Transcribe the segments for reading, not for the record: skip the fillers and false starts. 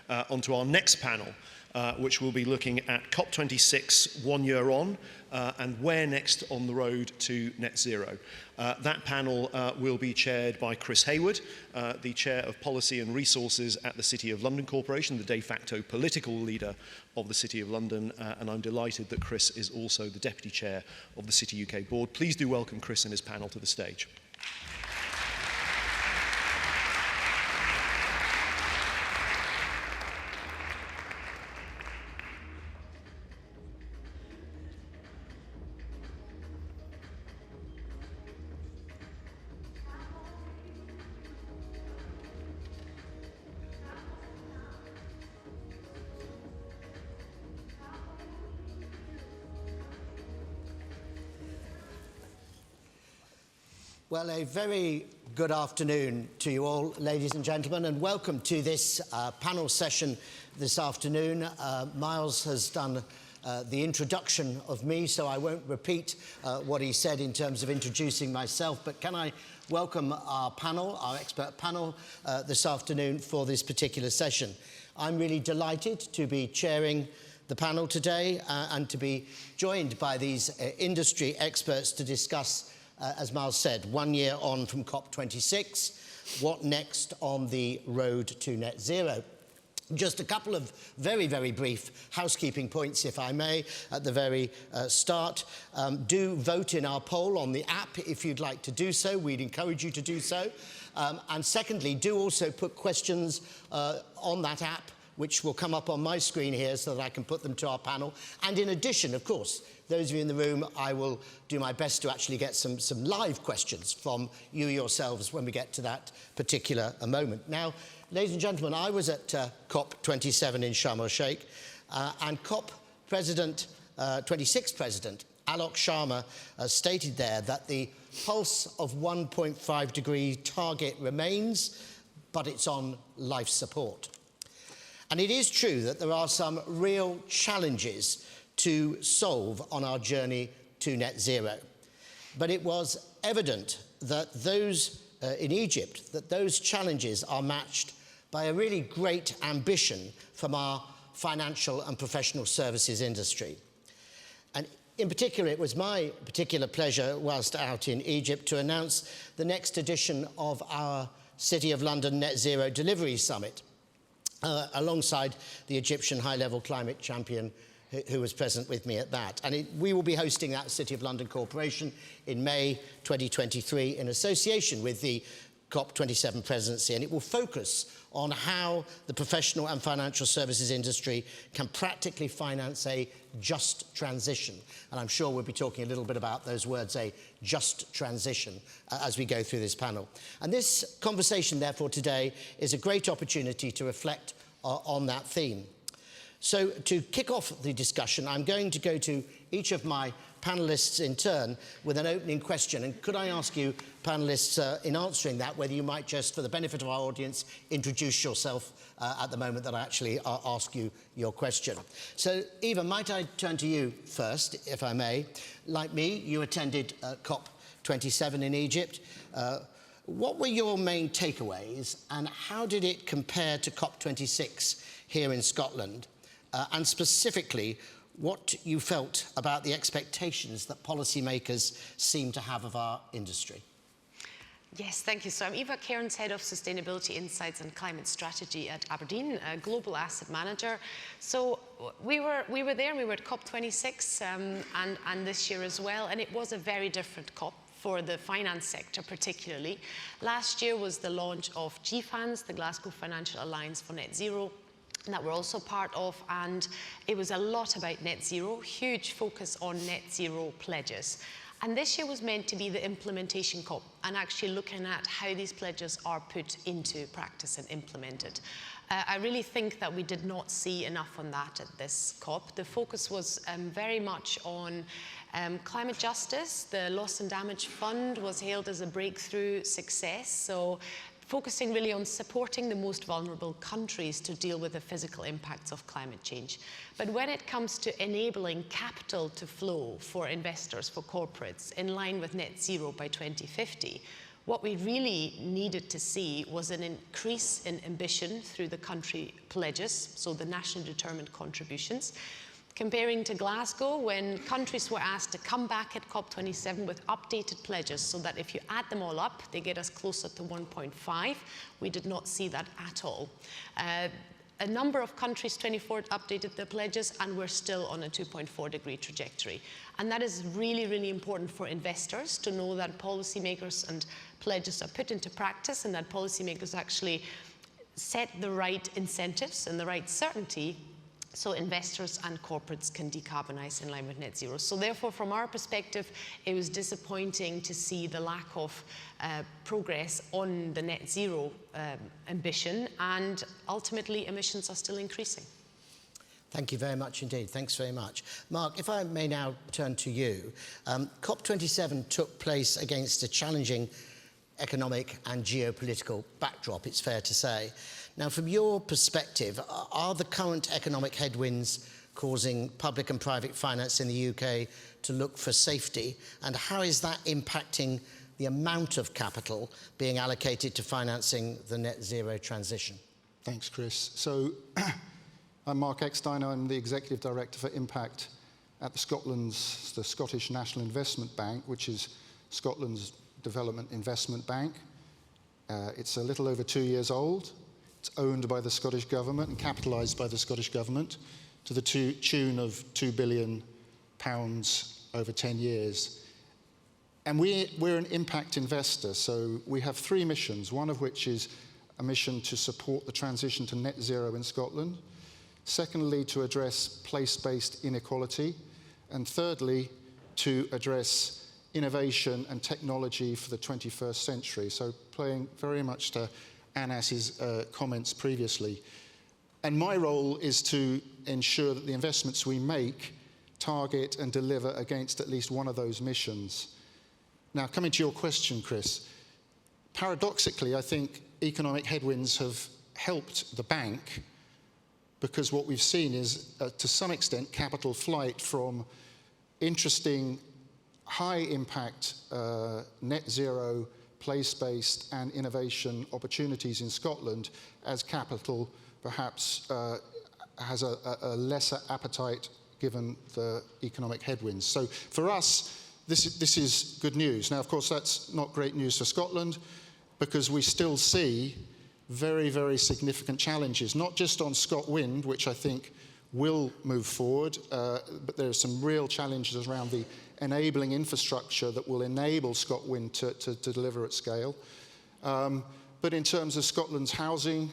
onto our next panel, which will be looking at COP26 1 year on, and where next on the road to net zero. That panel will be chaired by Chris Hayward, the Chair of Policy and Resources at the City of London Corporation, the de facto political leader of the City of London, and I'm delighted that Chris is also the Deputy Chair of the City UK Board. Please do welcome Chris and his panel to the stage. Well, a very good afternoon to you all, ladies and gentlemen, and welcome to this panel session this afternoon. Miles has done the introduction of me, so I won't repeat what he said in terms of introducing myself, but can I welcome our panel, our expert panel, this afternoon for this particular session. I'm really delighted to be chairing the panel today and to be joined by these industry experts to discuss, as Miles said, 1 year on from COP26, what next on the road to net zero. Just a couple of very, very brief housekeeping points, if I may, at the very start. Do vote in our poll on the app if you'd like to do so. We'd encourage you to do so. And secondly, do also put questions on that app, which will come up on my screen here so that I can put them to our panel. And in addition, of course, those of you in the room, I will do my best to actually get some live questions from you yourselves when we get to that particular moment. Now, ladies and gentlemen, I was at COP27 in Sharm el-Sheikh, and COP26 President Alok Sharma stated there that the pulse of 1.5 degree target remains, but it's on life support. And it is true that there are some real challenges to solve on our journey to net zero. But it was evident that those in Egypt, that those challenges are matched by a really great ambition from our financial and professional services industry. And in particular, it was my particular pleasure, whilst out in Egypt, to announce the next edition of our City of London Net Zero Delivery Summit, alongside the Egyptian high-level climate champion who was present with me at that. And we will be hosting that City of London Corporation in May 2023 in association with the COP27 presidency, and it will focus on how the professional and financial services industry can practically finance a just transition. And I'm sure we'll be talking a little bit about those words, a just transition, as we go through this panel. And this conversation, therefore, today is a great opportunity to reflect on that theme. So to kick off the discussion, I'm going to go to each of my panellists in turn with an opening question. And could I ask you, panellists, in answering that, whether you might just, for the benefit of our audience, introduce yourself at the moment that I actually ask you your question. So, Eva, might I turn to you first, if I may? Like me, you attended COP27 in Egypt. What were your main takeaways, and how did it compare to COP26 here in Scotland? And specifically, what you felt about the expectations that policymakers seem to have of our industry. Yes, thank you. So I'm Eva Cairns, Head of Sustainability Insights and Climate Strategy at Aberdeen, a global asset manager. So we were there, and we were at COP26 and this year as well, and it was a very different COP for the finance sector particularly. Last year was the launch of GFANZ, the Glasgow Financial Alliance for Net Zero, that we're also part of, and it was a lot about net zero, huge focus on net zero pledges. And this year was meant to be the implementation COP, and actually looking at how these pledges are put into practice and implemented. I really think that we did not see enough on that at this COP. The focus was very much on climate justice. The Loss and Damage Fund was hailed as a breakthrough success. So focusing really on supporting the most vulnerable countries to deal with the physical impacts of climate change. But when it comes to enabling capital to flow for investors, for corporates, in line with net zero by 2050, What we really needed to see was an increase in ambition through the country pledges, so the nationally determined contributions, comparing to Glasgow, when countries were asked to come back at COP27 with updated pledges, so that if you add them all up, they get us closer to 1.5. We did not see that at all. A number of countries, 24, updated their pledges, and we're still on a 2.4-degree trajectory. And that is really, really important for investors to know that policymakers and pledges are put into practice, and that policymakers actually set the right incentives and the right certainty so investors and corporates can decarbonize in line with net zero. So therefore, from our perspective, it was disappointing to see the lack of progress on the net zero ambition, and ultimately emissions are still increasing. Thank you very much indeed. Thanks very much. Mark, if I may now turn to you. COP27 took place against a challenging economic and geopolitical backdrop, it's fair to say. Now, from your perspective, are the current economic headwinds causing public and private finance in the UK to look for safety? And how is that impacting the amount of capital being allocated to financing the net zero transition? Thanks, Chris. So I'm Mark Eckstein. I'm the Executive Director for Impact at the Scottish National Investment Bank, which is Scotland's development investment bank. It's a little over 2 years old. It's owned by the Scottish Government and capitalised by the Scottish Government to the tune of £2 billion over 10 years. And we're an impact investor, so we have 3 missions, one of which is a mission to support the transition to net zero in Scotland. Secondly, to address place-based inequality. And thirdly, to address innovation and technology for the 21st century. So playing very much to Anas's comments previously. And my role is to ensure that the investments we make target and deliver against at least one of those missions. Now, coming to your question, Chris, paradoxically, I think economic headwinds have helped the bank, because what we've seen is, to some extent, capital flight from interesting, high-impact net zero, place-based and innovation opportunities in Scotland, as capital perhaps has a lesser appetite given the economic headwinds. So for us, this is good news. Now, of course, that's not great news for Scotland, because we still see very, very significant challenges, not just on ScotWind, which I think will move forward, but there are some real challenges around the enabling infrastructure that will enable ScotWind to deliver at scale. But in terms of Scotland's housing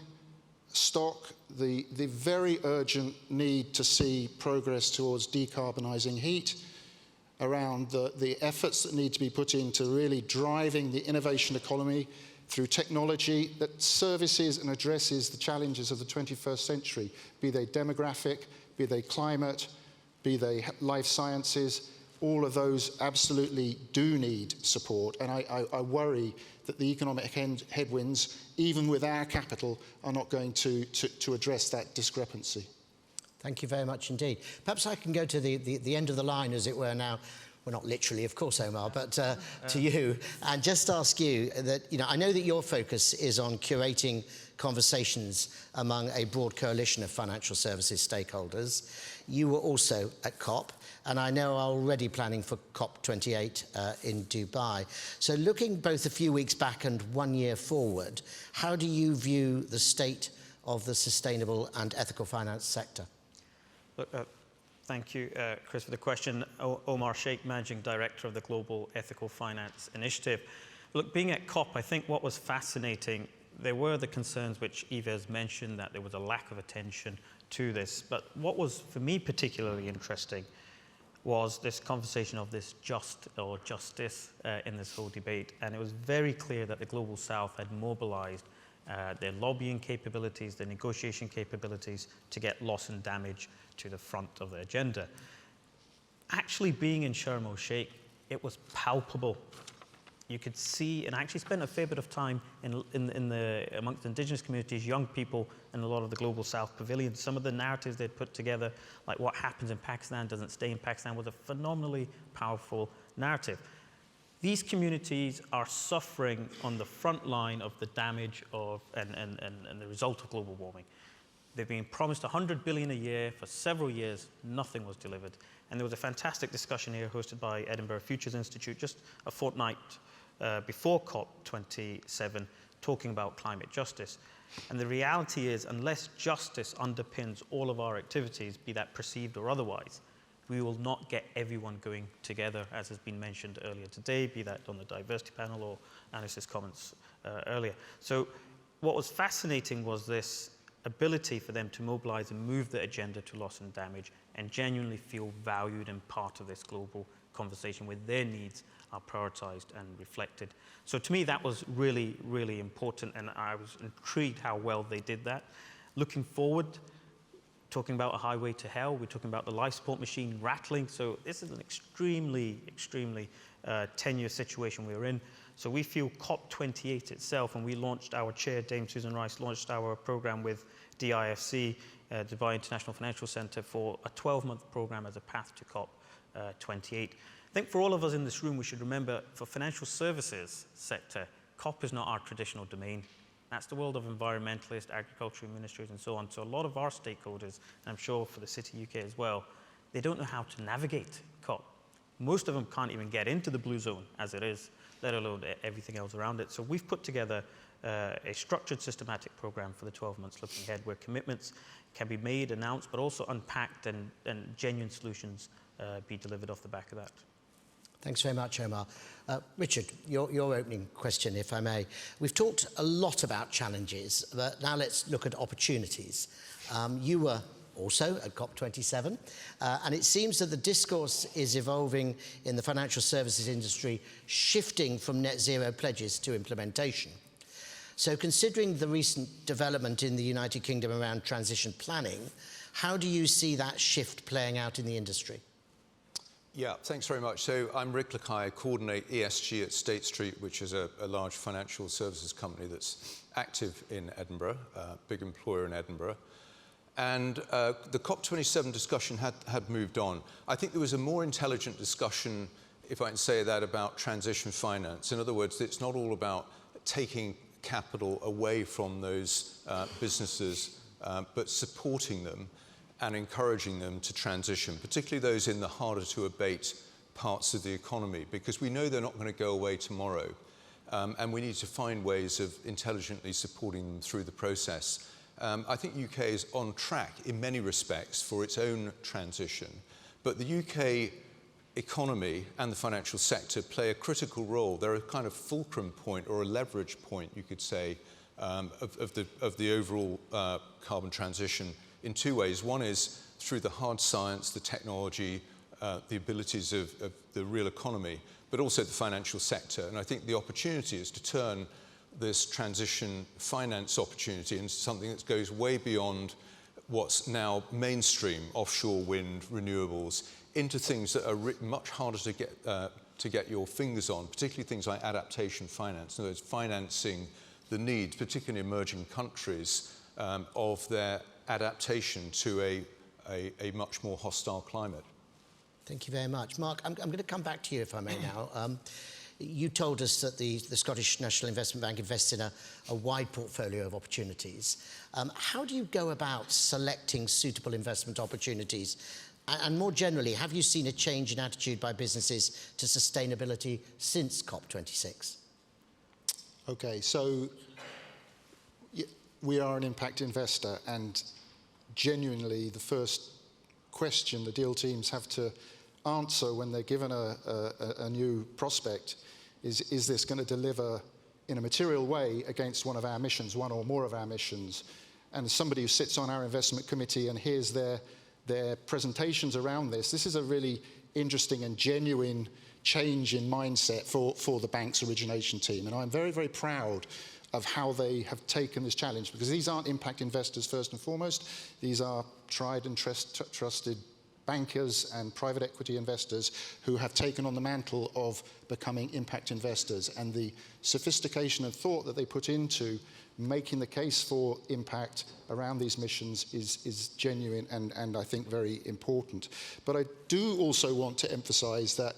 stock, the very urgent need to see progress towards decarbonising heat, around the efforts that need to be put into really driving the innovation economy through technology that services and addresses the challenges of the 21st century, be they demographic, be they climate, be they life sciences. All of those absolutely do need support, and I worry that the economic headwinds, even with our capital, are not going to address that discrepancy. Thank you very much indeed. Perhaps I can go to the end of the line, as it were, now. Well, not literally, of course, Omar, but to you, and just ask you that, I know that your focus is on curating conversations among a broad coalition of financial services stakeholders. You were also at COP, and I know are already planning for COP28 in Dubai. So looking both a few weeks back and 1 year forward, how do you view the state of the sustainable and ethical finance sector? Look, thank you, Chris, for the question. Omar, Shaikh, Managing Director of the Global Ethical Finance Initiative. Look, being at COP, I think what was fascinating, there were the concerns which Eva has mentioned, that there was a lack of attention to this. But what was, for me, particularly interesting was this conversation of this justice in this whole debate. And it was very clear that the Global South had mobilized their lobbying capabilities, their negotiation capabilities to get loss and damage to the front of the agenda. Actually being in Sharm el-Sheikh, it was palpable. You could see, and I actually spent a fair bit of time amongst indigenous communities, young people, and a lot of the Global South pavilions. Some of the narratives they'd put together, like what happens in Pakistan doesn't stay in Pakistan, was a phenomenally powerful narrative. These communities are suffering on the front line of the damage of and the result of global warming. They've been promised 100 billion a year for several years. Nothing was delivered. And there was a fantastic discussion here hosted by Edinburgh Futures Institute just a fortnight before COP27 talking about climate justice. And the reality is, unless justice underpins all of our activities, be that perceived or otherwise, we will not get everyone going together, as has been mentioned earlier today, be that on the diversity panel or Alice's comments earlier. So what was fascinating was this ability for them to mobilize and move the agenda to loss and damage and genuinely feel valued and part of this global conversation where their needs are prioritized and reflected. So to me, that was really, really important, and I was intrigued how well they did that. Looking forward, talking about a highway to hell, we're talking about the life support machine rattling. So this is an extremely, extremely tenuous situation we're in. So we feel COP28 itself, and we launched, our chair, Dame Susan Rice, launched our program with DIFC, Dubai International Financial Centre, for a 12-month program as a path to COP28. I think for all of us in this room, we should remember, for financial services sector, COP is not our traditional domain. That's the world of environmentalists, agricultural ministries, and so on. So a lot of our stakeholders, and I'm sure for the City UK as well, they don't know how to navigate COP. Most of them can't even get into the blue zone as it is, let alone everything else around it. So we've put together a structured, systematic program for the 12 months looking ahead, where commitments can be made, announced, but also unpacked, and genuine solutions be delivered off the back of that. Thanks very much, Omar. Richard, your opening question, if I may. We've talked a lot about challenges, but now let's look at opportunities. You were also at COP27, and it seems that the discourse is evolving in the financial services industry, shifting from net zero pledges to implementation. So considering the recent development in the United Kingdom around transition planning, how do you see that shift playing out in the industry? Yeah, thanks very much. So I'm Rick Lacaille, I coordinate ESG at State Street, which is a large financial services company that's active in Edinburgh, big employer in Edinburgh. And the COP27 discussion had moved on. I think there was a more intelligent discussion, if I can say that, about transition finance. In other words, it's not all about taking capital away from those businesses, but supporting them and encouraging them to transition, particularly those in the harder to abate parts of the economy, because we know they're not going to go away tomorrow. And we need to find ways of intelligently supporting them through the process. I think the UK is on track in many respects for its own transition, but the UK economy and the financial sector play a critical role. They're a kind of fulcrum point or a leverage point, you could say, of the overall carbon transition in two ways. One is through the hard science, the technology, the abilities of the real economy, but also the financial sector. And I think the opportunity is to turn this transition finance opportunity into something that goes way beyond what's now mainstream, offshore wind, renewables, into things that are much harder to get your fingers on, particularly things like adaptation finance. In other words, financing the needs, particularly in emerging countries, of their adaptation to a much more hostile climate. Thank you very much. Mark, I'm going to come back to you, if I may now. You told us that the Scottish National Investment Bank invests in a wide portfolio of opportunities. How do you go about selecting suitable investment opportunities? And more generally, have you seen a change in attitude by businesses to sustainability since COP26? Okay, so we are an impact investor, and genuinely the first question the deal teams have to answer when they're given a new prospect is this going to deliver in a material way against one of our missions, one or more of our missions? And as somebody who sits on our investment committee and hears their presentations around this is a really interesting and genuine change in mindset for the bank's origination team. And I'm very, very proud of how they have taken this challenge, because these aren't impact investors first and foremost. These are tried and trusted bankers and private equity investors who have taken on the mantle of becoming impact investors. And the sophistication and thought that they put into making the case for impact around these missions is genuine and I think very important. But I do also want to emphasize that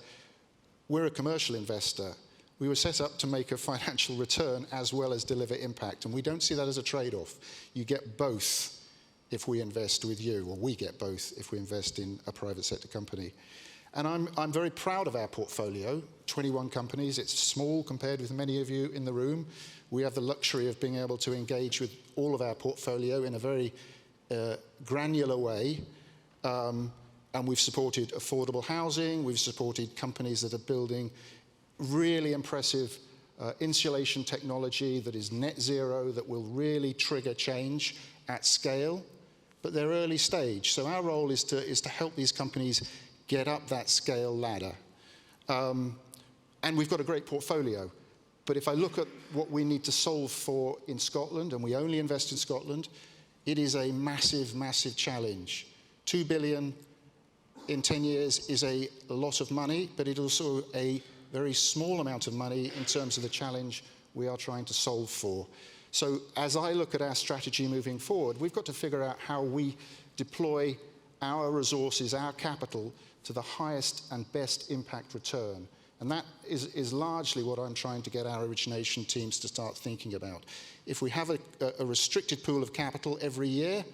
we're a commercial investor. We were set up to make a financial return as well as deliver impact, and we don't see that as a trade-off. You get both if we invest with you, or we get both if we invest in a private sector company. And I'm very proud of our portfolio, 21 companies. It's small compared with many of you in the room. We have the luxury of being able to engage with all of our portfolio in a very granular way. And we've supported affordable housing. We've supported companies that are building really impressive insulation technology that is net zero, that will really trigger change at scale. But they're early stage. So our role is to help these companies get up that scale ladder. And we've got a great portfolio. But if I look at what we need to solve for in Scotland, and we only invest in Scotland, it is a massive, massive challenge. 2 billion in 10 years is a lot of money, but it's also a very small amount of money in terms of the challenge we are trying to solve for. So as I look at our strategy moving forward, we've got to figure out how we deploy our resources, our capital, to the highest and best impact return. And that is largely what I'm trying to get our origination teams to start thinking about. If we have a restricted pool of capital every year,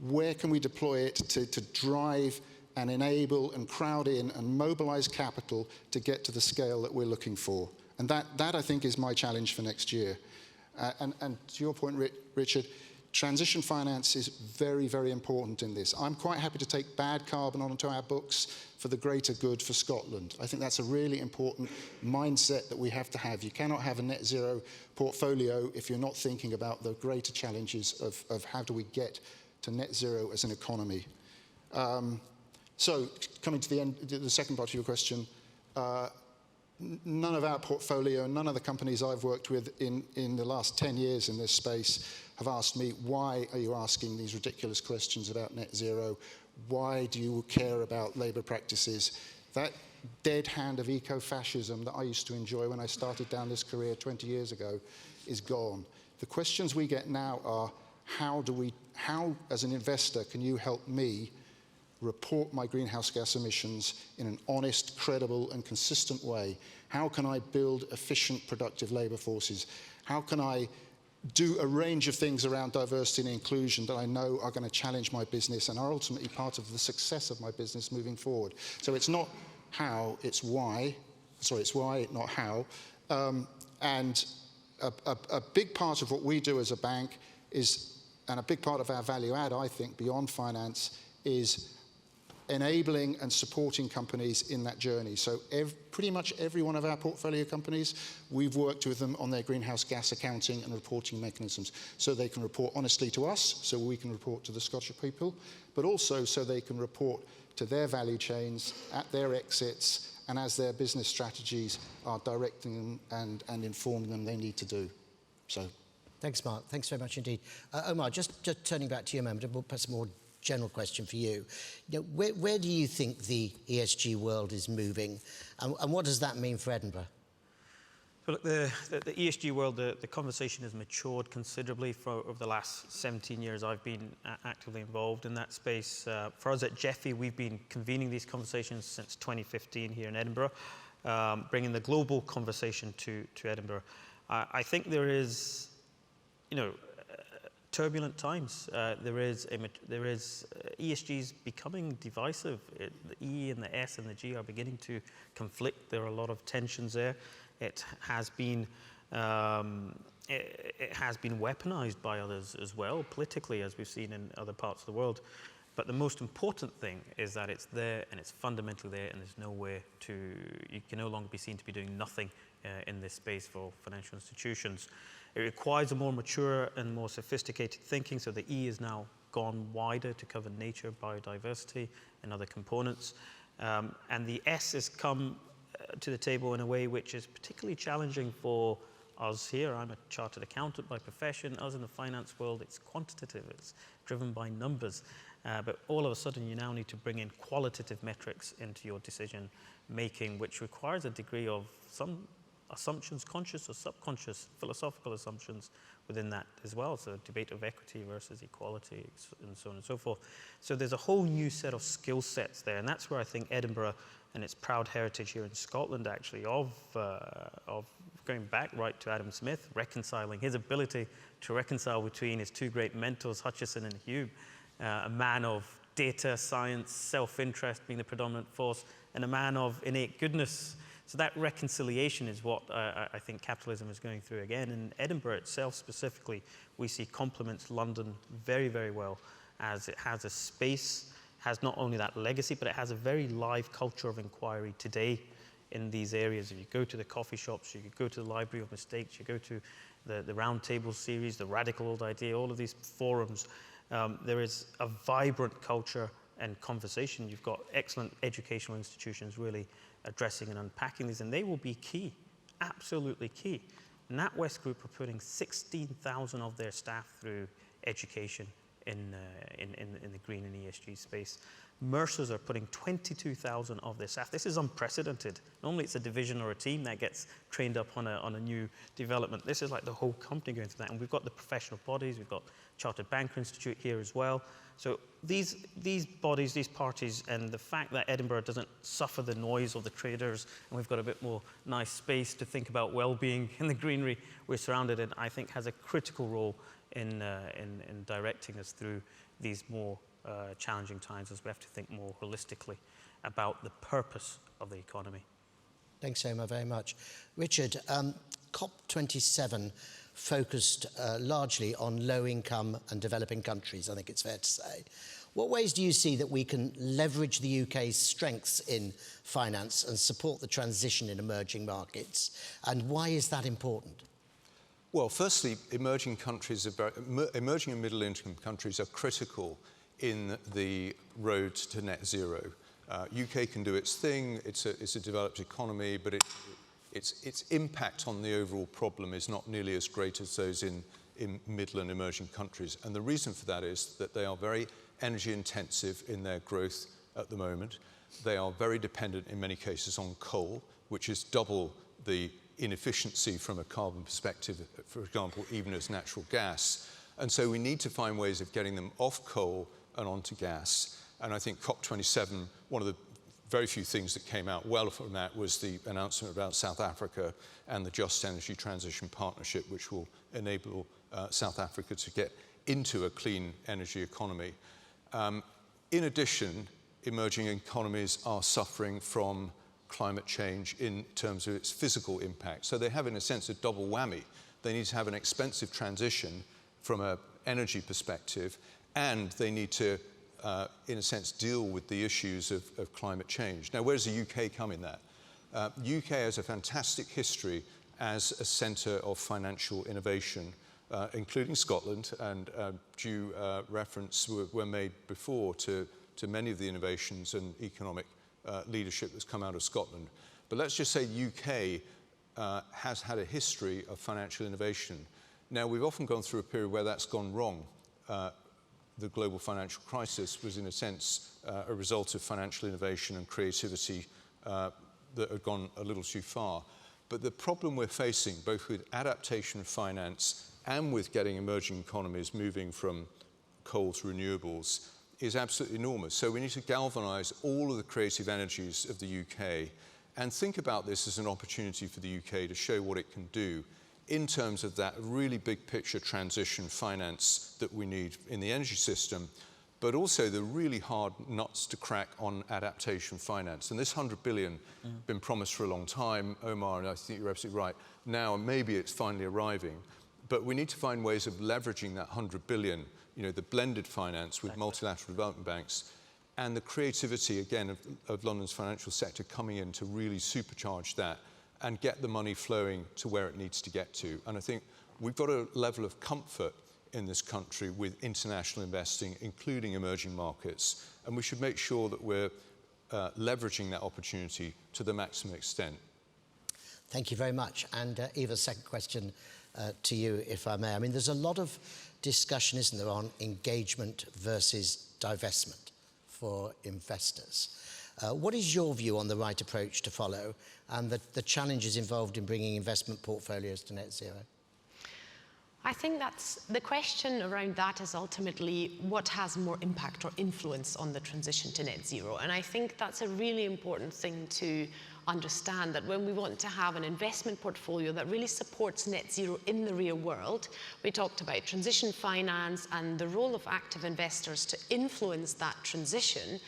where can we deploy it to drive and enable and crowd in and mobilize capital to get to the scale that we're looking for? And that I think, is my challenge for next year. And to your point, Richard, transition finance is very, very important in this. I'm quite happy to take bad carbon onto our books for the greater good for Scotland. I think that's a really important mindset that we have to have. You cannot have a net zero portfolio if you're not thinking about the greater challenges of how do we get to net zero as an economy. So coming to the end, the second part of your question, none of our portfolio, none of the companies I've worked with in the last 10 years in this space have asked me, why are you asking these ridiculous questions about net zero? Why do you care about labour practices? That dead hand of eco-fascism that I used to enjoy when I started down this career 20 years ago is gone. The questions we get now are, how as an investor can you help me report my greenhouse gas emissions in an honest, credible and consistent way? How can I build efficient, productive labour forces? How can I do a range of things around diversity and inclusion that I know are going to challenge my business and are ultimately part of the success of my business moving forward? So it's not how, it's why. Sorry, it's why, not how. And a big part of what we do as a bank is, and a big part of our value add, I think, beyond finance, is enabling and supporting companies in that journey. So pretty much every one of our portfolio companies, we've worked with them on their greenhouse gas accounting and reporting mechanisms, so they can report honestly to us, so we can report to the Scottish people, but also so they can report to their value chains, at their exits, and as their business strategies are directing them and informing them they need to do. So. Thanks, Mark. Thanks very much indeed. Omar, just turning back to you a moment, perhaps a more general question for you. Where do you think the ESG world is moving, and what does that mean for Edinburgh? So look, the ESG world, the conversation has matured considerably over the last 17 years. I've been actively involved in that space. For us at Jeffy, we've been convening these conversations since 2015 here in Edinburgh, bringing the global conversation to Edinburgh. I think there is, turbulent times. ESG is becoming divisive. The E and the S and the G are beginning to conflict. There are a lot of tensions there. It has been weaponized by others as well, politically, as we've seen in other parts of the world. But the most important thing is that it's there, and it's fundamentally there, and there's nowhere to, you can no longer be seen to be doing nothing in this space for financial institutions. It requires a more mature and more sophisticated thinking, so the E has now gone wider to cover nature, biodiversity, and other components. And the S has come to the table in a way which is particularly challenging for us here. I'm a chartered accountant by profession. Us in the finance world, it's quantitative, it's driven by numbers. But all of a sudden, you now need to bring in qualitative metrics into your decision making, which requires a degree of some assumptions, conscious or subconscious, philosophical assumptions, within that as well. So debate of equity versus equality and so on and so forth. So there's a whole new set of skill sets there, and that's where I think Edinburgh and its proud heritage here in Scotland actually of going back right to Adam Smith, reconciling his ability to reconcile between his two great mentors, Hutchison and Hume, a man of data, science, self-interest being the predominant force, and a man of innate goodness. So that reconciliation is what I think capitalism is going through again. And Edinburgh itself specifically, we see complements London very, very well, as it has a space, has not only that legacy, but it has a very live culture of inquiry today in these areas. If you go to the coffee shops, you go to the Library of Mistakes, you go to the Round Table series, the Radical Old Idea, all of these forums, there is a vibrant culture and conversation. You've got excellent educational institutions really addressing and unpacking these, and they will be key, absolutely key. NatWest Group are putting 16,000 of their staff through education in the green and ESG space. Mercer's are putting 22,000 of their staff. This is unprecedented. Normally it's a division or a team that gets trained up on a new development. This is like the whole company going through that. And we've got the professional bodies, we've got Chartered Banker Institute here as well. So these bodies, these parties, and the fact that Edinburgh doesn't suffer the noise of the traders, and we've got a bit more nice space to think about well-being in the greenery we're surrounded in, I think has a critical role in directing us through these more challenging times, as we have to think more holistically about the purpose of the economy. Thanks, Omar, very much. Richard, COP27 focused largely on low-income and developing countries, I think it's fair to say. What ways do you see that we can leverage the UK's strengths in finance and support the transition in emerging markets? And why is that important? Well, firstly, emerging and middle-income countries are critical in the road to net zero. UK can do its thing, it's a developed economy, but its impact on the overall problem is not nearly as great as those in middle and emerging countries. And the reason for that is that they are very energy intensive in their growth at the moment. They are very dependent in many cases on coal, which is double the inefficiency from a carbon perspective, for example, even as natural gas. And so we need to find ways of getting them off coal and onto gas. And I think COP27, one of the very few things that came out well from that was the announcement about South Africa and the Just Energy Transition Partnership, which will enable South Africa to get into a clean energy economy. In addition, emerging economies are suffering from climate change in terms of its physical impact. So they have, in a sense, a double whammy. They need to have an expensive transition from an energy perspective, and they need to, in a sense, deal with the issues of climate change. Now, where does the UK come in that? UK has a fantastic history as a centre of financial innovation, including Scotland, and due reference were made before to many of the innovations and economic leadership that's come out of Scotland. But let's just say UK has had a history of financial innovation. Now, we've often gone through a period where that's gone wrong. The global financial crisis was, in a sense, a result of financial innovation and creativity that had gone a little too far. But the problem we're facing, both with adaptation of finance and with getting emerging economies moving from coal to renewables, is absolutely enormous. So we need to galvanise all of the creative energies of the UK and think about this as an opportunity for the UK to show what it can do in terms of that really big picture transition finance that we need in the energy system, but also the really hard nuts to crack on adaptation finance. And this 100 billion been promised for a long time, Omar, and I think you're absolutely right. Now maybe it's finally arriving, but we need to find ways of leveraging that 100 billion, you know, the blended finance with multilateral development banks, and the creativity, again, of London's financial sector coming in to really supercharge that and get the money flowing to where it needs to get to. And I think we've got a level of comfort in this country with international investing, including emerging markets, and we should make sure that we're leveraging that opportunity to the maximum extent. Thank you very much. And Eva, second question to you, if I may. I mean, there's a lot of discussion, isn't there, on engagement versus divestment for investors. What is your view on the right approach to follow and the challenges involved in bringing investment portfolios to net zero? I think that's the question around that is ultimately what has more impact or influence on the transition to net zero. And I think that's a really important thing to understand, that when we want to have an investment portfolio that really supports net zero in the real world, we talked about transition finance and the role of active investors to influence that transition.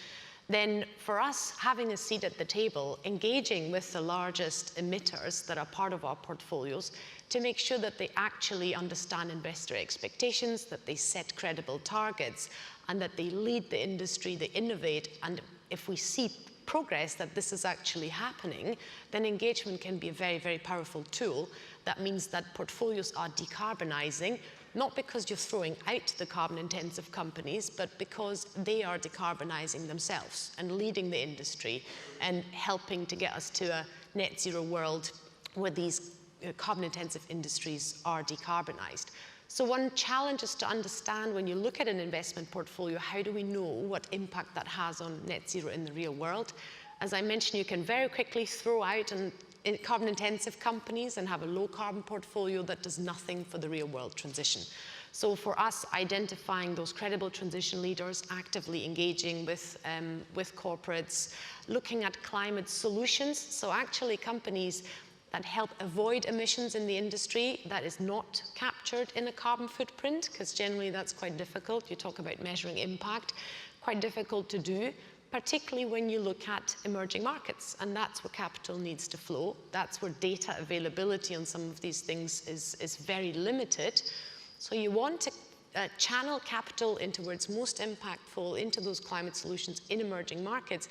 Then for us, having a seat at the table, engaging with the largest emitters that are part of our portfolios to make sure that they actually understand investor expectations, that they set credible targets, and that they lead the industry, they innovate. And if we see progress that this is actually happening, then engagement can be a very, very powerful tool. That means that portfolios are decarbonizing, not because you're throwing out the carbon-intensive companies, but because they are decarbonizing themselves and leading the industry and helping to get us to a net zero world where these carbon-intensive industries are decarbonized. So one challenge is to understand, when you look at an investment portfolio, how do we know what impact that has on net zero in the real world? As I mentioned, you can very quickly throw out carbon-intensive companies and have a low-carbon portfolio that does nothing for the real-world transition. So for us, identifying those credible transition leaders, actively engaging with corporates, looking at climate solutions, so actually companies that help avoid emissions in the industry that is not captured in a carbon footprint, because generally that's quite difficult. You talk about measuring impact, quite difficult to do, particularly when you look at emerging markets, and that's where capital needs to flow. That's where data availability on some of these things is very limited. So you want to channel capital into where it's most impactful, into those climate solutions in emerging markets,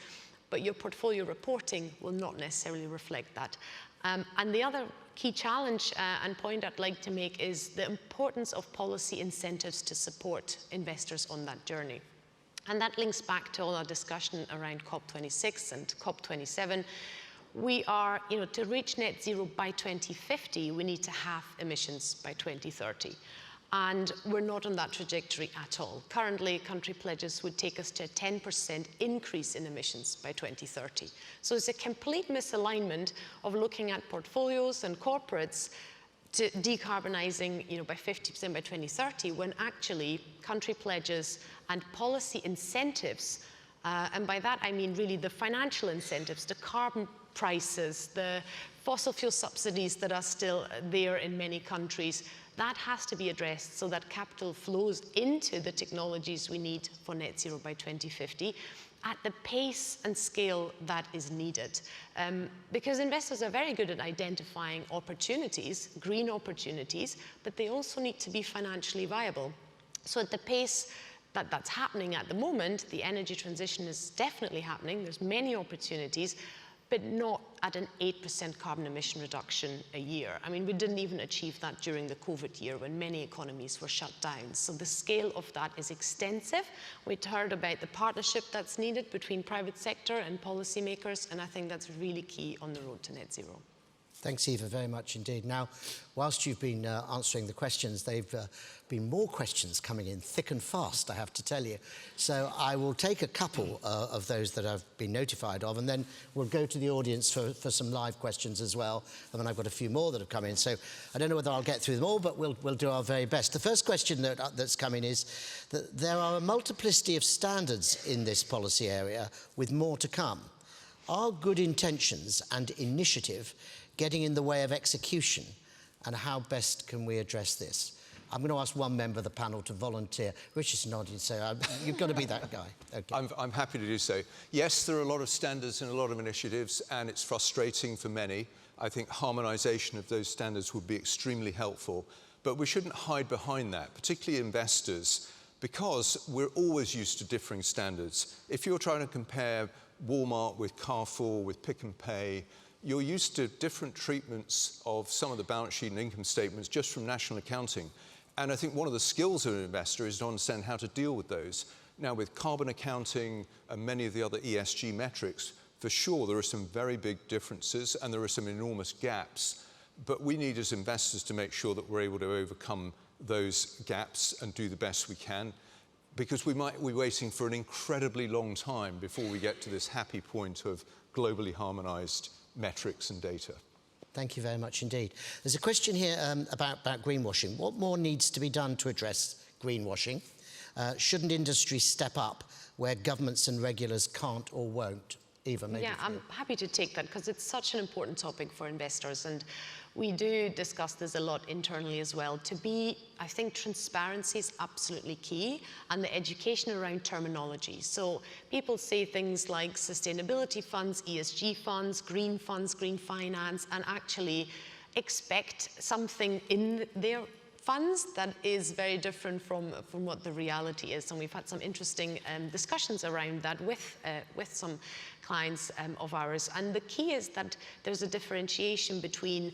but your portfolio reporting will not necessarily reflect that. And the other key challenge and point I'd like to make is the importance of policy incentives to support investors on that journey. And that links back to all our discussion around COP26 and COP27. We are, to reach net zero by 2050, we need to halve emissions by 2030. And we're not on that trajectory at all. Currently, country pledges would take us to a 10% increase in emissions by 2030. So it's a complete misalignment of looking at portfolios and corporates to decarbonizing, by 50% by 2030, when actually country pledges and policy incentives, and by that I mean really the financial incentives, the carbon prices, the fossil fuel subsidies that are still there in many countries, that has to be addressed so that capital flows into the technologies we need for net zero by 2050 at the pace and scale that is needed. Because investors are very good at identifying opportunities, green opportunities, but they also need to be financially viable. So at the pace that's happening at the moment, the energy transition is definitely happening. There's many opportunities, but not at an 8% carbon emission reduction a year. I mean, we didn't even achieve that during the COVID year when many economies were shut down. So the scale of that is extensive. We'd heard about the partnership that's needed between private sector and policymakers, and I think that's really key on the road to net zero. Thanks, Eva, very much indeed. Now, whilst you've been answering the questions, they've been more questions coming in thick and fast, I have to tell you. So I will take a couple of those that I've been notified of, and then we'll go to the audience for some live questions as well. And then I've got a few more that have come in. So I don't know whether I'll get through them all, but we'll do our very best. The first question that's come in is that there are a multiplicity of standards in this policy area with more to come. Are good intentions and initiative getting in the way of execution, and how best can we address this? I'm going to ask one member of the panel to volunteer. Richard's nodding, so you've got to be that guy. Okay. I'm happy to do so. Yes, there are a lot of standards and a lot of initiatives, and it's frustrating for many. I think harmonisation of those standards would be extremely helpful, but we shouldn't hide behind that, particularly investors, because we're always used to differing standards. If you're trying to compare Walmart with Carrefour, with Pick and Pay, you're used to different treatments of some of the balance sheet and income statements just from national accounting. And I think one of the skills of an investor is to understand how to deal with those. Now, with carbon accounting and many of the other ESG metrics, for sure there are some very big differerences and there are some enormous gaps. But we need as investors to make sure that we're able to overcome those gaps and do the best we can, because we might be waiting for an incredibly long time before we get to this happy point of globally harmonized metrics and data. Thank you very much indeed. There's a question here about greenwashing. What more needs to be done to address greenwashing? Shouldn't industry step up where governments and regulators can't or won't? Eva, maybe. Yeah, I'm happy to take that because it's such an important topic for investors, and we do discuss this a lot internally as well. I think transparency is absolutely key, and the education around terminology. So people say things like sustainability funds, ESG funds, green finance, and actually expect something in their funds that is very different from what the reality is. And we've had some interesting discussions around that with some clients of ours. And the key is that there's a differentiation between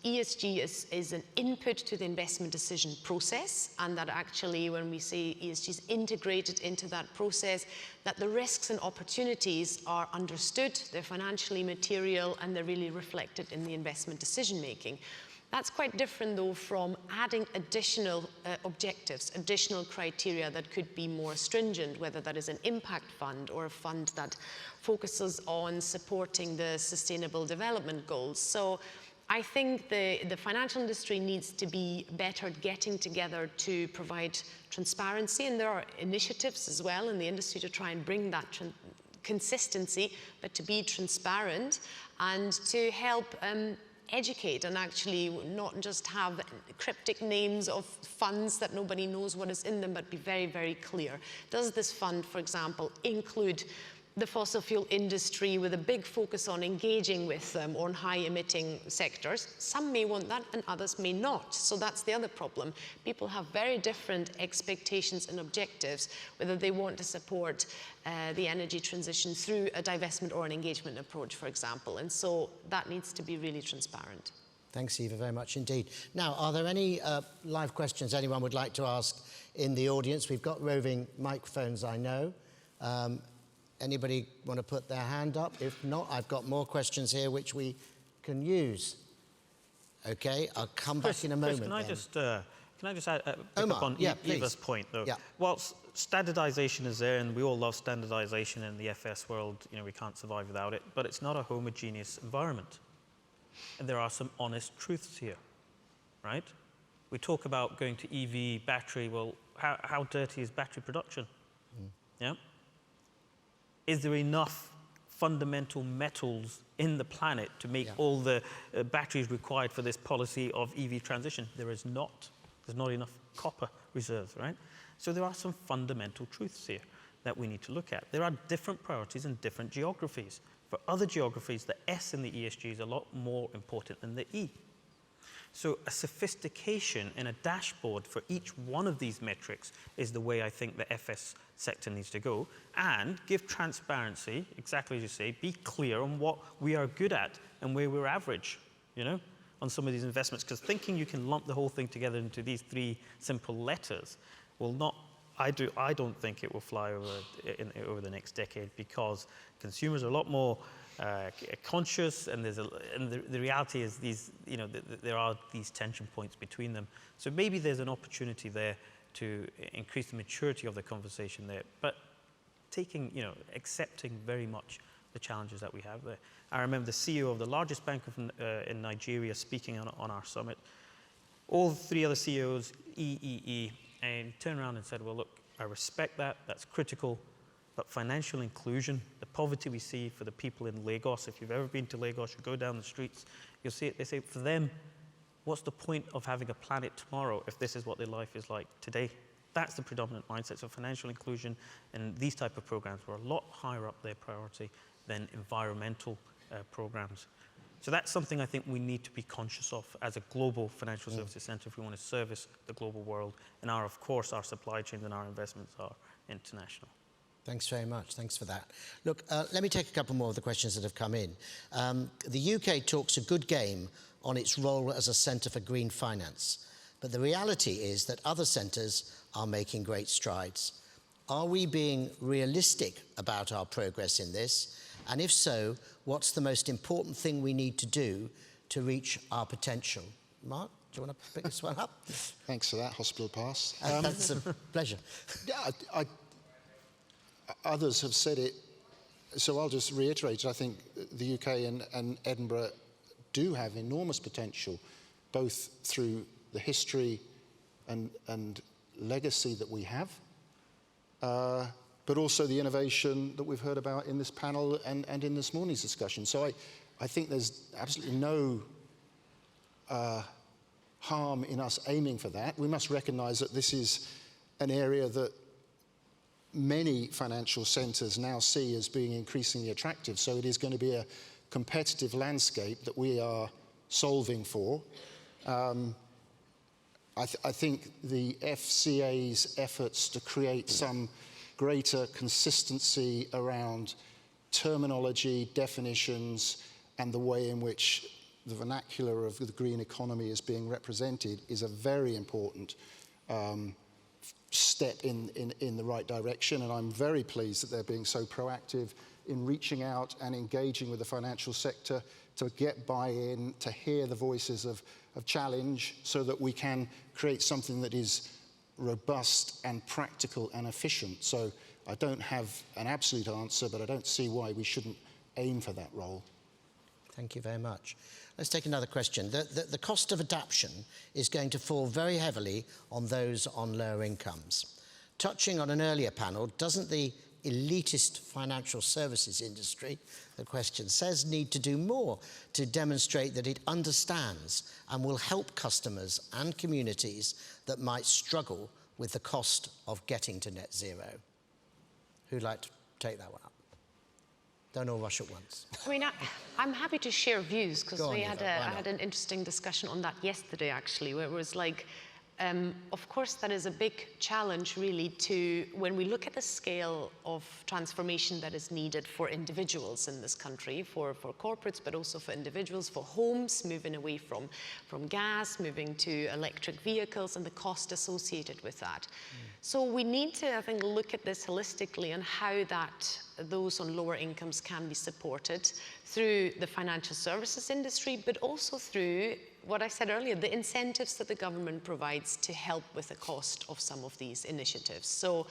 ESG is an input to the investment decision process, and that actually when we say ESG is integrated into that process, that the risks and opportunities are understood, they're financially material, and they're really reflected in the investment decision making. That's quite different, though, from adding additional objectives, additional criteria that could be more stringent, whether that is an impact fund or a fund that focuses on supporting the sustainable development goals. So I think the financial industry needs to be better at getting together to provide transparency, and there are initiatives as well in the industry to try and bring that consistency, but to be transparent and to help educate and actually not just have cryptic names of funds that nobody knows what is in them, but be very, very clear. Does this fund, for example, include the fossil fuel industry with a big focus on engaging with them on high-emitting sectors? Some may want that and others may not. So that's the other problem. People have very different expectations and objectives, whether they want to support the energy transition through a divestment or an engagement approach, for example. And so that needs to be really transparent. Thanks, Eva, very much indeed. Now, are there any live questions anyone would like to ask in the audience? We've got roving microphones, I know. Anybody want to put their hand up? If not, I've got more questions here which we can use. Okay, I'll come back in a moment. Can I just add, pick Omar, up on Eva's point, though? Yeah. Whilst standardization is there, and we all love standardization in the FS world, you know, we can't survive without it, but it's not a homogeneous environment. And there are some honest truths here, right? We talk about going to EV, battery. Well, how dirty is battery production? Yeah. Is there enough fundamental metals in the planet to make all the batteries required for this policy of EV transition? There is not. There's not enough copper reserves, right? So there are some fundamental truths here that we need to look at. There are different priorities in different geographies. For other geographies, the S in the ESG is a lot more important than the E. So a sophistication in a dashboard for each one of these metrics is the way I think the FS sector needs to go, and give transparency, exactly as you say, be clear on what we are good at and where we're average, you know, on some of these investments, because thinking you can lump the whole thing together into these three simple letters will not, I don't think it will fly over the next decade, because consumers are a lot more conscious, and the reality is these, you know, there are these tension points between them. So maybe there's an opportunity there to increase the maturity of the conversation there, but taking, you know, accepting very much the challenges that we have there. I remember the CEO of the largest bank in Nigeria speaking on our summit. All three other CEOs, and turned around and said, well, look, I respect that, that's critical, but financial inclusion, the poverty we see for the people in Lagos, if you've ever been to Lagos, you go down the streets, you'll see it, they say, for them, what's the point of having a planet tomorrow if this is what their life is like today? That's the predominant mindset. So financial inclusion and these type of programs were a lot higher up their priority than environmental programs. So that's something I think we need to be conscious of as a global financial services center if we want to service the global world. And of course, our supply chains and our investments are international. Thanks very much. Thanks for that. Look, let me take a couple more of the questions that have come in. The UK talks a good game on its role as a centre for green finance, but the reality is that other centres are making great strides. Are we being realistic about our progress in this? And if so, what's the most important thing we need to do to reach our potential? Mark, do you want to pick this one up? Thanks for that hospital pass. That's a pleasure. Yeah, others have said it, so I'll just reiterate. I think the UK and Edinburgh do have enormous potential, both through the history and legacy that we have, but also the innovation that we've heard about in this panel and in this morning's discussion. So I think there's absolutely no harm in us aiming for that. We must recognize that this is an area that many financial centers now see as being increasingly attractive. So it is going to be a competitive landscape that we are solving for. I think the FCA's efforts to create some greater consistency around terminology, definitions, and the way in which the vernacular of the green economy is being represented is a very important step in the right direction. And I'm very pleased that they're being so proactive in reaching out and engaging with the financial sector to get buy-in, to hear the voices of challenge, so that we can create something that is robust and practical and efficient. So I don't have an absolute answer, but I don't see why we shouldn't aim for that role. Thank you very much. Let's take another question. The cost of adaptation is going to fall very heavily on those on lower incomes. Touching on an earlier panel, doesn't the elitist financial services industry, the question says, need to do more to demonstrate that it understands and will help customers and communities that might struggle with the cost of getting to net zero? Who'd like to take that one up? Don't all rush at once. I mean, I'm happy to share views, because I had an interesting discussion on that yesterday, actually, where it was like, of course, that is a big challenge, really, when we look at the scale of transformation that is needed for individuals in this country, for corporates, but also for individuals, for homes, moving away from gas, moving to electric vehicles, and the cost associated with that. So we need to, I think, look at this holistically and how those on lower incomes can be supported through the financial services industry, but also through what I said earlier, the incentives that the government provides to help with the cost of some of these initiatives. So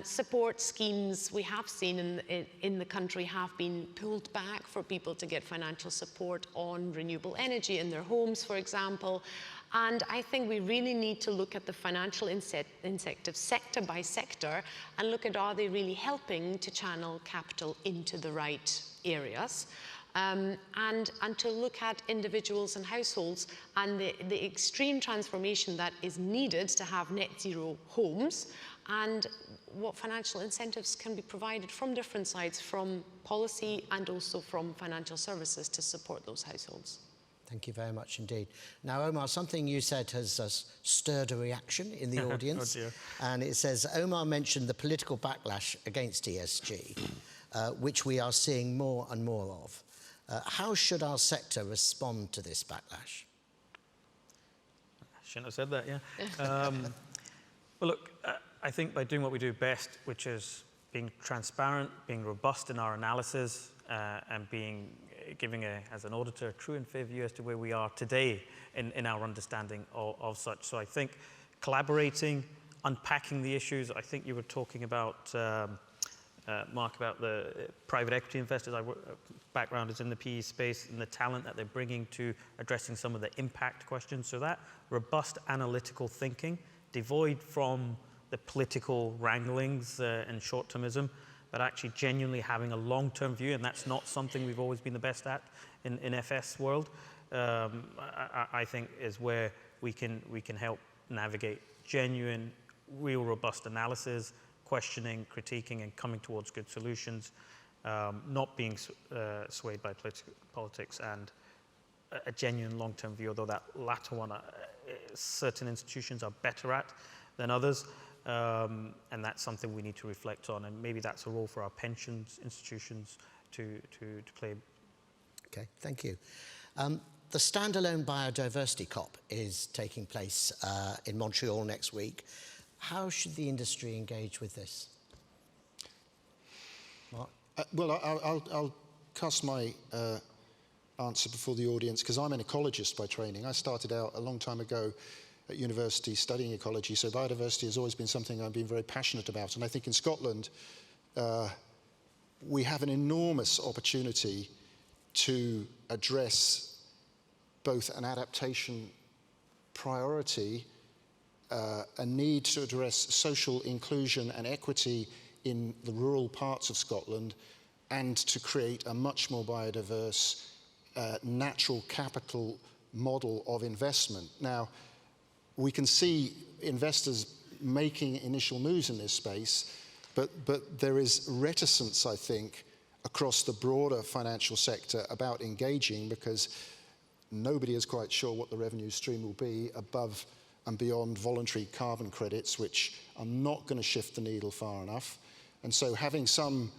support schemes we have seen in the country have been pulled back for people to get financial support on renewable energy in their homes, for example. And I think we really need to look at the financial incentives sector by sector and look at, are they really helping to channel capital into the right areas? And to look at individuals and households and the extreme transformation that is needed to have net zero homes, and what financial incentives can be provided from different sides, from policy and also from financial services, to support those households. Thank you very much indeed. Now, Omar, something you said has stirred a reaction in the audience. Oh dear. And it says, Omar mentioned the political backlash against ESG, which we are seeing more and more of. How should our sector respond to this backlash? I shouldn't have said that, yeah. Well, look, I think by doing what we do best, which is being transparent, being robust in our analysis, and giving, as an auditor, a true and fair view as to where we are today in our understanding of such. So I think collaborating, unpacking the issues. I think you were talking about, Mark, about the private equity investors. My background is in the PE space, and the talent that they're bringing to addressing some of the impact questions. So that robust analytical thinking, devoid from the political wranglings and short-termism, but actually genuinely having a long-term view, and that's not something we've always been the best at in FS world, I think is where we can help navigate genuine, real robust analysis, questioning, critiquing, and coming towards good solutions, not being swayed by politics, and a genuine long-term view, although that latter one certain institutions are better at than others. And that's something we need to reflect on, and maybe that's a role for our pensions institutions to play. Okay, thank you. The standalone biodiversity COP is taking place in Montreal next week. How should the industry engage with this? Mark? Well, I'll cast my answer before the audience, because I'm an ecologist by training. I started out a long time ago at university studying ecology, so biodiversity has always been something I've been very passionate about. And I think in Scotland, we have an enormous opportunity to address both an adaptation priority, a need to address social inclusion and equity in the rural parts of Scotland, and to create a much more biodiverse natural capital model of investment. Now, we can see investors making initial moves in this space, but there is reticence, I think, across the broader financial sector about engaging, because nobody is quite sure what the revenue stream will be above and beyond voluntary carbon credits, which are not going to shift the needle far enough. And so having some,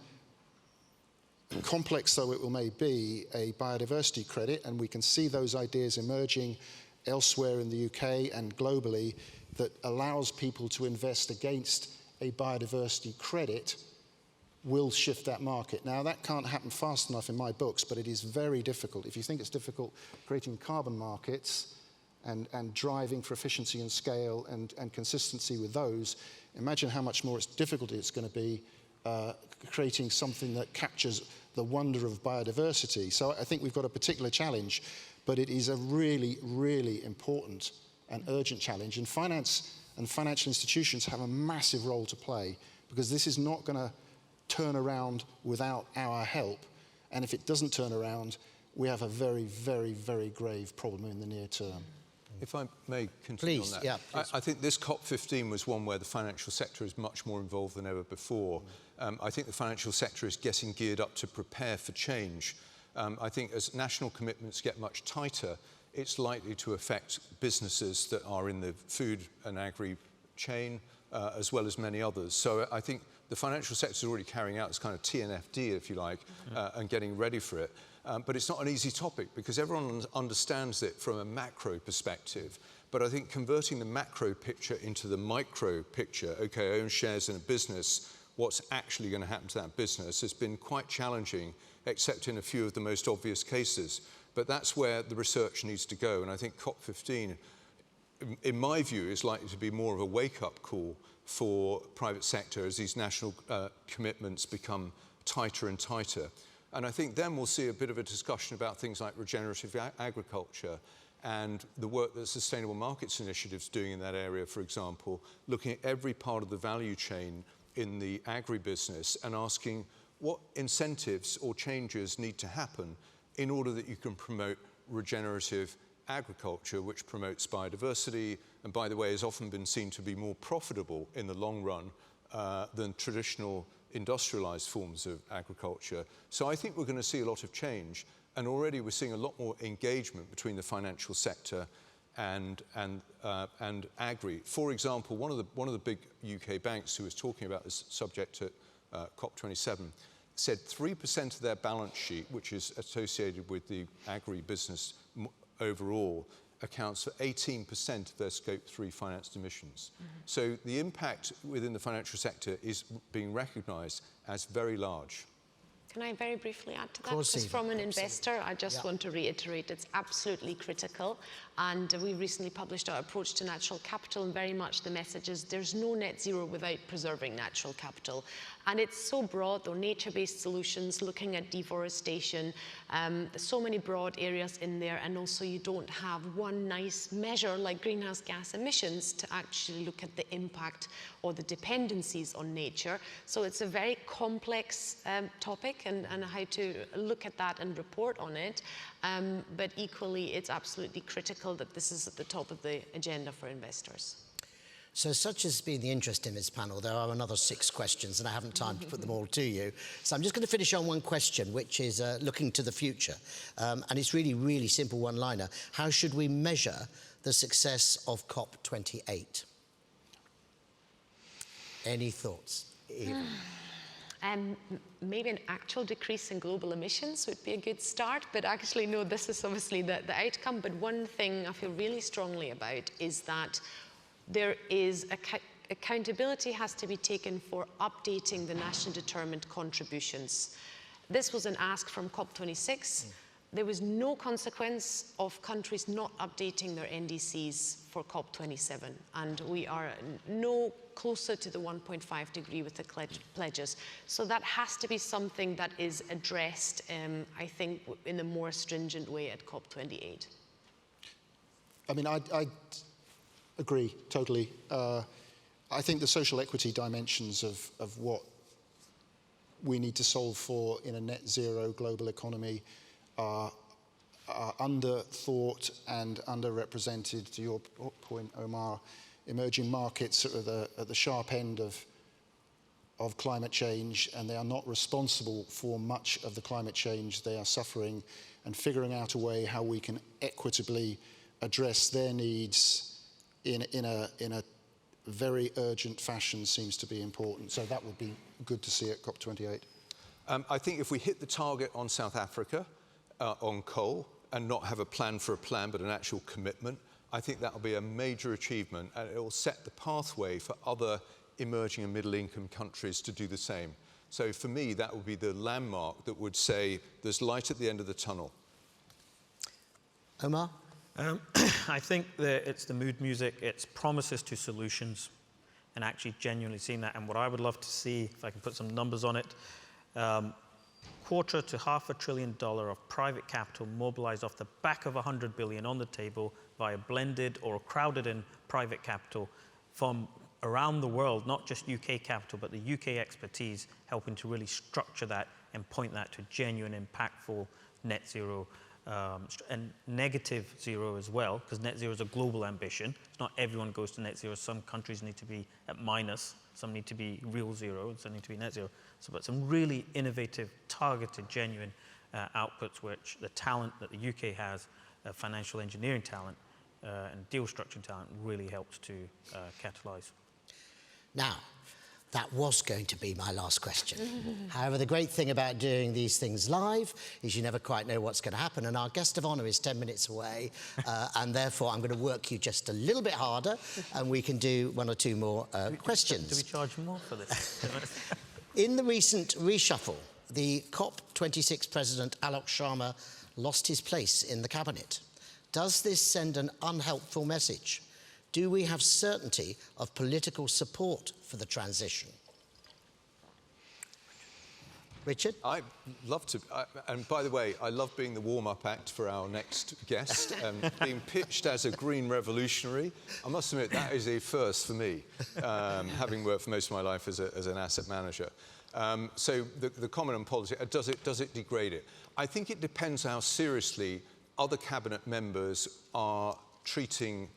complex though it may be, a biodiversity credit, and we can see those ideas emerging elsewhere in the UK and globally, that allows people to invest against a biodiversity credit, will shift that market. Now, that can't happen fast enough in my books, but it is very difficult. If you think it's difficult creating carbon markets and driving for efficiency and scale and consistency with those, imagine how much more difficult it's going to be creating something that captures the wonder of biodiversity. So I think we've got a particular challenge, but it is a really, really important and urgent challenge. And finance and financial institutions have a massive role to play, because this is not going to turn around without our help. And if it doesn't turn around, we have a very, very, very grave problem in the near term. If I may continue Please, on that. yeah, please. I think this COP15 was one where the financial sector is much more involved than ever before. I think the financial sector is getting geared up to prepare for change. I think as national commitments get much tighter, it's likely to affect businesses that are in the food and agri chain, as well as many others. So I think the financial sector is already carrying out this kind of TNFD, if you like, and getting ready for it. But it's not an easy topic, because everyone understands it from a macro perspective. But I think converting the macro picture into the micro picture, okay, I own shares in a business, what's actually going to happen to that business, has been quite challenging, except in a few of the most obvious cases. But that's where the research needs to go. And I think COP15, in my view, is likely to be more of a wake-up call for private sector as these national commitments become tighter and tighter. And I think then we'll see a bit of a discussion about things like regenerative agriculture and the work that Sustainable Markets Initiative is doing in that area, for example, looking at every part of the value chain in the agribusiness and asking what incentives or changes need to happen in order that you can promote regenerative agriculture, which promotes biodiversity, and by the way, has often been seen to be more profitable in the long run than traditional industrialized forms of agriculture. So I think we're going to see a lot of change, and already we're seeing a lot more engagement between the financial sector and agri. For example, one of the big UK banks who was talking about this subject at COP27 said 3% of their balance sheet, which is associated with the agri-business overall, accounts for 18% of their Scope 3 financed emissions. So the impact within the financial sector is being recognised as very large. Can I very briefly add to that? Because from an investor, I just want to reiterate it's absolutely critical. And we recently published our approach to natural capital, and very much the message is there's no net zero without preserving natural capital. And it's so broad, though, nature-based solutions, looking at deforestation, so many broad areas in there, and also you don't have one nice measure like greenhouse gas emissions to actually look at the impact or the dependencies on nature. So it's a very complex topic, and how to look at that and report on it. But equally, it's absolutely critical that this is at the top of the agenda for investors. So such has been the interest in this panel. There are another 6 questions, and I haven't time to put them all to you. So I'm just going to finish on one question, which is looking to the future. And it's really, really simple one-liner. How should we measure the success of COP28? Any thoughts? Maybe an actual decrease in global emissions would be a good start, but actually, no, this is obviously the outcome. But one thing I feel really strongly about is that there is accountability has to be taken for updating the nationally determined contributions. This was an ask from COP26. There was no consequence of countries not updating their NDCs for COP27, and we are no closer to the 1.5 degree with the pledges. So that has to be something that is addressed, I think, in a more stringent way at COP28. I mean, I agree totally. I think the social equity dimensions of what we need to solve for in a net zero global economy are under-thought and underrepresented. To your point, Omar, emerging markets are at the sharp end of climate change, and they are not responsible for much of the climate change they are suffering, and figuring out a way how we can equitably address their needs in a very urgent fashion seems to be important. So that would be good to see at COP28. I think if we hit the target on South Africa, on coal, and not have a plan for a plan, but an actual commitment, I think that will be a major achievement, and it will set the pathway for other emerging and middle-income countries to do the same. So for me, that would be the landmark that would say there's light at the end of the tunnel. Omar? I think that it's the mood music, it's promises to solutions, and actually genuinely seeing that. And what I would love to see, if I can put some numbers on it, $250 to $500 billion of private capital mobilized off the back of $100 billion on the table via blended or crowded-in private capital from around the world, not just UK capital, but the UK expertise, helping to really structure that and point that to genuine, impactful net zero and negative zero as well, because net zero is a global ambition. It's not everyone goes to net zero. Some countries need to be at minus, some need to be real zero, and some need to be net zero. So, but some really innovative, targeted, genuine outputs, which the talent that the UK has, financial engineering talent and deal structuring talent, really helps to catalyse. Now, that was going to be my last question. However, the great thing about doing these things live is you never quite know what's going to happen, and our guest of honour is 10 minutes away, and therefore I'm going to work you just a little bit harder, and we can do one or two more questions. Do we charge more for this? In the recent reshuffle, the COP26 President Alok Sharma lost his place in the cabinet. Does this send an unhelpful message? Do we have certainty of political support for the transition? Richard? I'd love to. And by the way, I love being the warm-up act for our next guest. Being pitched as a green revolutionary, I must admit that is a first for me, having worked for most of my life as an asset manager. So the comment on policy, does it degrade it? I think it depends how seriously other cabinet members are treating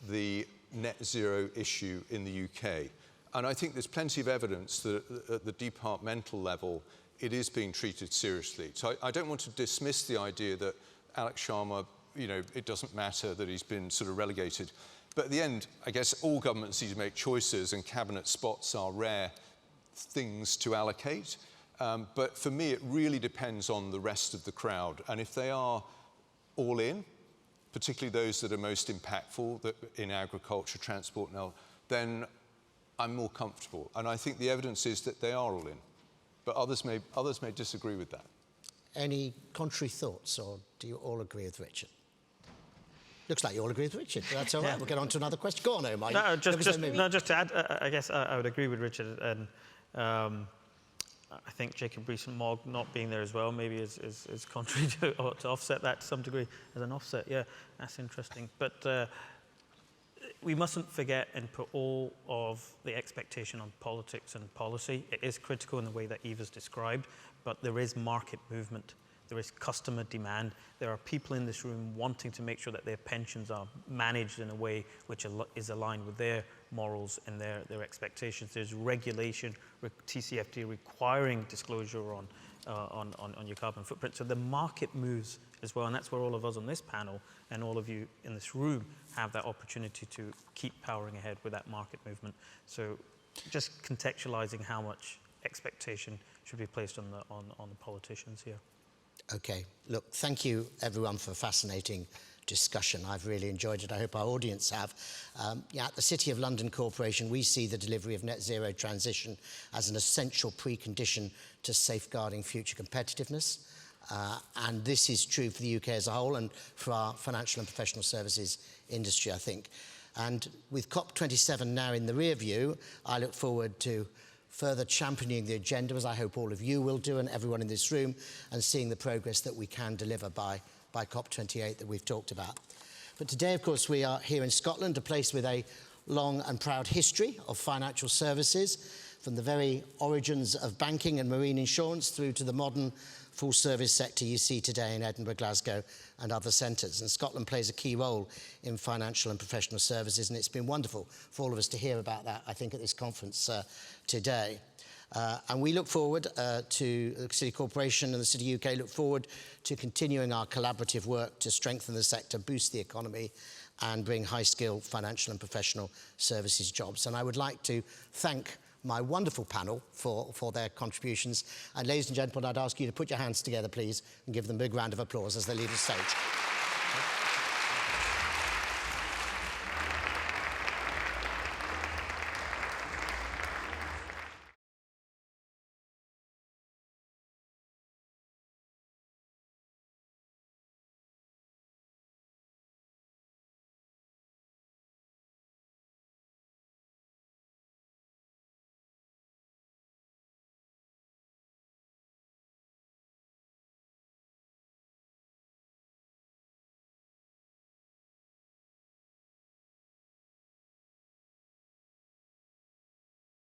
the net zero issue in the UK. And I think there's plenty of evidence that at the departmental level, it is being treated seriously. So I don't want to dismiss the idea that Alex Sharma, it doesn't matter that he's been sort of relegated. But at the end, I guess all governments need to make choices, and cabinet spots are rare things to allocate. But for me, it really depends on the rest of the crowd. And if they are all in, particularly those that are most impactful in agriculture, transport, and all, then I'm more comfortable. And I think the evidence is that they are all in. But others may disagree with that. Any contrary thoughts, or do you all agree with Richard? Looks like you all agree with Richard. That's all right. We'll get on to another question. Go on, Omar. No, just to add, I guess I would agree with Richard. And I think Jacob Rees-Mogg not being there as well maybe is contrary to offset that to some degree as an offset. Yeah, that's interesting. But we mustn't forget and put all of the expectation on politics and policy. It is critical in the way that Eva's described, but there is market movement. There is customer demand. There are people in this room wanting to make sure that their pensions are managed in a way which is aligned with their morals and their expectations. There's regulation, TCFD requiring disclosure on your carbon footprint. So the market moves as well, and that's where all of us on this panel and all of you in this room have that opportunity to keep powering ahead with that market movement. So just contextualizing how much expectation should be placed on the politicians here. Okay. Look, thank you, everyone, for a fascinating discussion. I've really enjoyed it. I hope our audience have. At the City of London Corporation, we see the delivery of net zero transition as an essential precondition to safeguarding future competitiveness. And this is true for the UK as a whole and for our financial and professional services industry, I think. And with COP27 now in the rear view, I look forward to further championing the agenda, as I hope all of you will do and everyone in this room, and seeing the progress that we can deliver by COP28 that we've talked about. But today, of course, we are here in Scotland, a place with a long and proud history of financial services, from the very origins of banking and marine insurance through to the modern full-service sector you see today in Edinburgh, Glasgow and other centres. And Scotland plays a key role in financial and professional services, and it's been wonderful for all of us to hear about that, I think, at this conference today. And we look forward to the City Corporation and the City UK look forward to continuing our collaborative work to strengthen the sector, boost the economy and bring high-skilled financial and professional services jobs. And I would like to thank my wonderful panel for their contributions. And ladies and gentlemen, I'd ask you to put your hands together, please, and give them a big round of applause as they leave the stage.